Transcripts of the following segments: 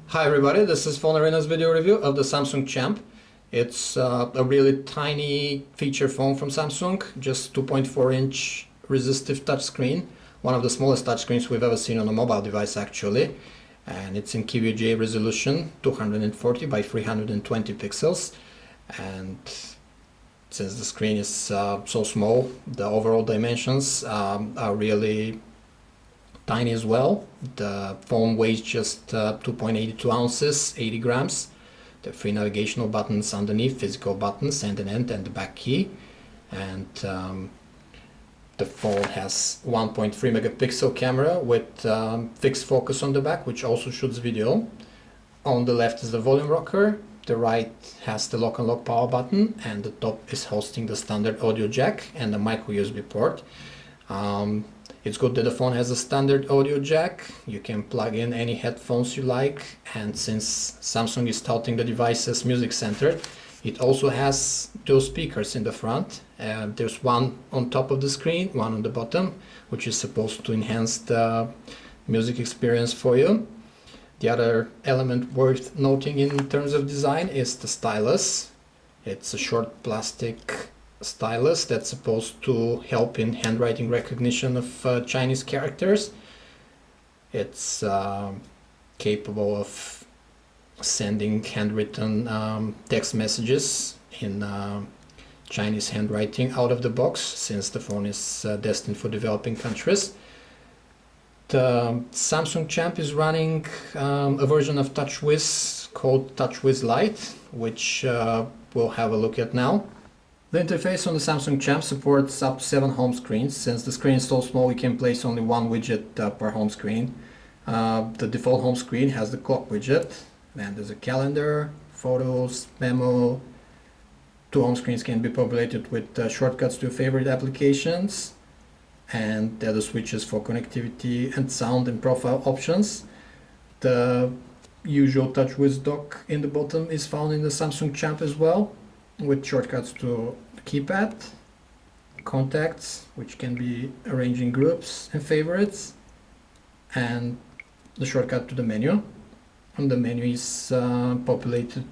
Hi everybody, this is PhoneArena's video review of the Samsung Champ. It's a really tiny feature phone from Samsung, just 2.4-inch resistive touchscreen, one of the smallest touchscreens we've ever seen on a mobile device actually. And it's in QVGA resolution, 240 by 320 pixels. And since the screen is so small, the overall dimensions are really tiny as well. The phone weighs just 2.82 ounces, 80 grams. The three navigational buttons underneath, physical buttons, and an end and the back key. And the phone has 1.3 megapixel camera with fixed focus on the back, which also shoots video. On the left is the volume rocker. The right has the lock and lock power button, and the top is hosting the standard audio jack and the micro USB port. It's good that the phone has a standard audio jack. You can plug in any headphones you like, and since Samsung is touting the device as music centered, it also has two speakers in the front. There's one on top of the screen, one on the bottom, which is supposed to enhance the music experience for you. The other element worth noting in terms of design is the stylus. It's a short plastic stylus that's supposed to help in handwriting recognition of Chinese characters. It's capable of sending handwritten text messages in Chinese handwriting out of the box, since the phone is destined for developing countries. The Samsung Champ is running a version of TouchWiz called TouchWiz Lite, which we'll have a look at now. The interface on the Samsung Champ supports up to 7 home screens. Since the screen is so small, we can place only one widget per home screen. The default home screen has the clock widget, then there's a calendar, photos, memo. 2 home screens can be populated with shortcuts to your favorite applications, and there are the switches for connectivity and sound and profile options. The usual TouchWiz dock in the bottom is found in the Samsung Champ as well, with shortcuts to the keypad, contacts, which can be arranged in groups and favorites, and the shortcut to the menu. And the menu is populated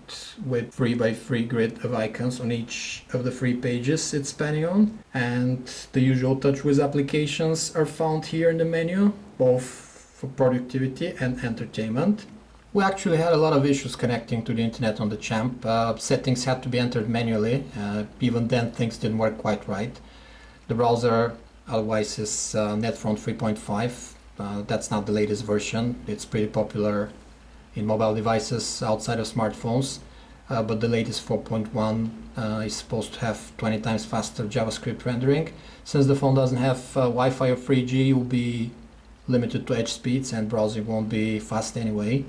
with 3x3 grid of icons on each of the 3 pages it's spanning on. And the usual TouchWiz applications are found here in the menu, both for productivity and entertainment. We actually had a lot of issues connecting to the internet on the Champ. Settings had to be entered manually. Even then things didn't work quite right. The browser otherwise is Netfront 3.5. That's not the latest version. It's pretty popular in mobile devices outside of smartphones, but the latest 4.1 is supposed to have 20 times faster JavaScript rendering. Since the phone doesn't have Wi-Fi or 3G, you'll be limited to edge speeds and browsing won't be fast anyway.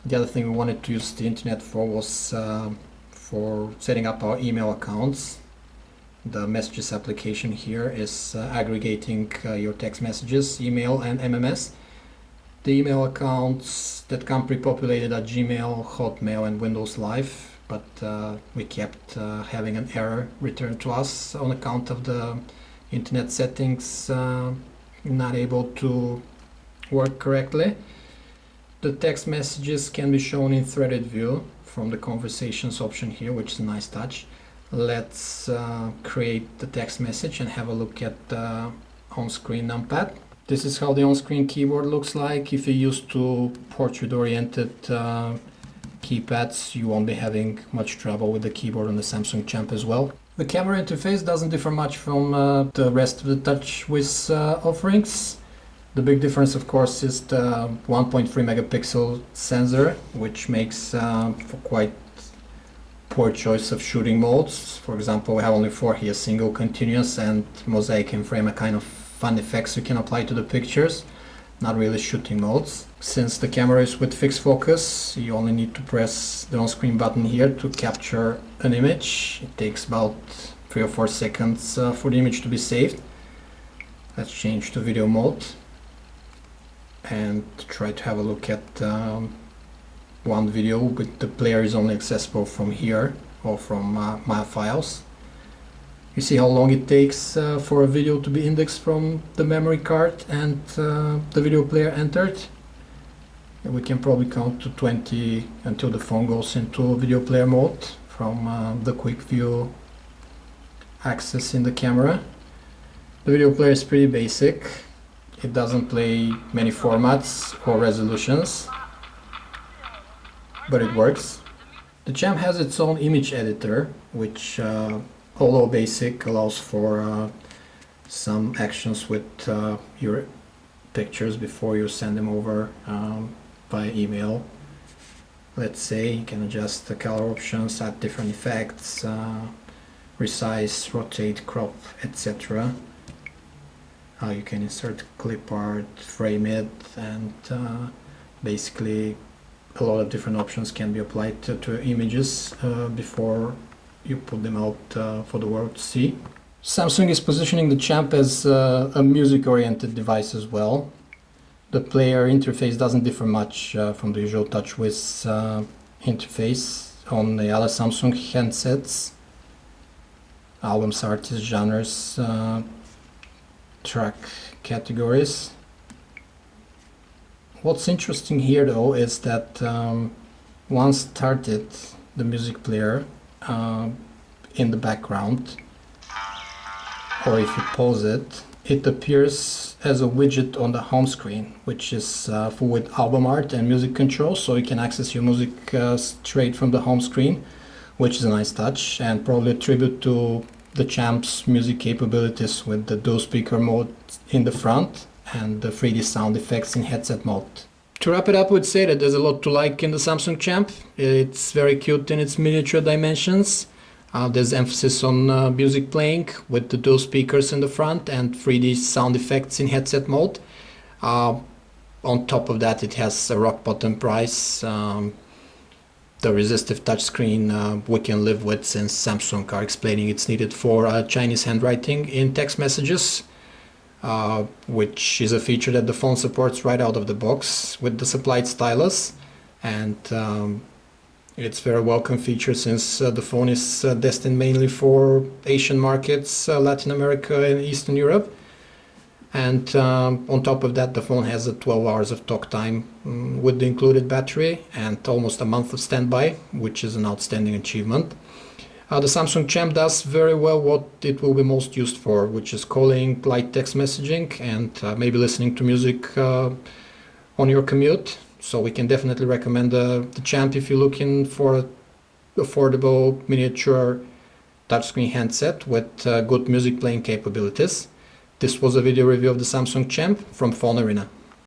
The other thing we wanted to use the internet for was for setting up our email accounts. The messages application here is aggregating your text messages, email and MMS. The email accounts that come pre-populated are Gmail, Hotmail and Windows Live, but we kept having an error returned to us on account of the internet settings not able to work correctly. The text messages can be shown in threaded view from the conversations option here, which is a nice touch. Let's create the text message and have a look at the on-screen numpad. This is how the on-screen keyboard looks like. If you're used to portrait-oriented keypads, you won't be having much trouble with the keyboard on the Samsung Champ as well. The camera interface doesn't differ much from the rest of the TouchWiz offerings. The big difference, of course, is the 1.3 megapixel sensor, which makes for quite poor choice of shooting modes. For example, we have only 4 here: single, continuous, and mosaic and frame, a kind of fun effects you can apply to the pictures, not really shooting modes. Since the camera is with fixed focus, you only need to press the on-screen button here to capture an image. It takes about 3 or 4 seconds for the image to be saved. Let's change to video mode and try to have a look at one video, but the player is only accessible from here or from my files. You see how long it takes for a video to be indexed from the memory card and the video player entered. And we can probably count to 20 until the phone goes into video player mode from the quick view access in the camera. The video player is pretty basic. It doesn't play many formats or resolutions, but it works. The Champ has its own image editor, which, although basic, allows for some actions with your pictures before you send them over by email. Let's say you can adjust the color options, add different effects, resize, rotate, crop, etc. You can insert clip art, frame it, and basically a lot of different options can be applied to images before you put them out for the world to see. Samsung is positioning the Champ as a music-oriented device as well. The player interface doesn't differ much from the usual TouchWiz interface on the other Samsung handsets. Albums, artists, genres, track categories. What's interesting here though is that once started the music player in the background, or if you pause it, it appears as a widget on the home screen, which is full with album art and music control, so you can access your music straight from the home screen, which is a nice touch and probably a tribute to the Champ's music capabilities with the dual speaker mode in the front and the 3D sound effects in headset mode. To wrap it up, I would say that there's a lot to like in the Samsung Champ. It's very cute in its miniature dimensions. There's emphasis on music playing with the dual speakers in the front and 3D sound effects in headset mode. On top of that, it has a rock bottom price. The resistive touchscreen we can live with, since Samsung are explaining it's needed for Chinese handwriting in text messages, which is a feature that the phone supports right out of the box with the supplied stylus. And it's a very welcome feature, since the phone is destined mainly for Asian markets, Latin America and Eastern Europe. And on top of that, the phone has a 12 hours of talk time with the included battery and almost a month of standby, which is an outstanding achievement. The Samsung Champ does very well what it will be most used for, which is calling, light text messaging, and maybe listening to music on your commute. So we can definitely recommend the Champ if you're looking for an affordable miniature touchscreen handset with good music playing capabilities. This was a video review of the Samsung Champ from PhoneArena.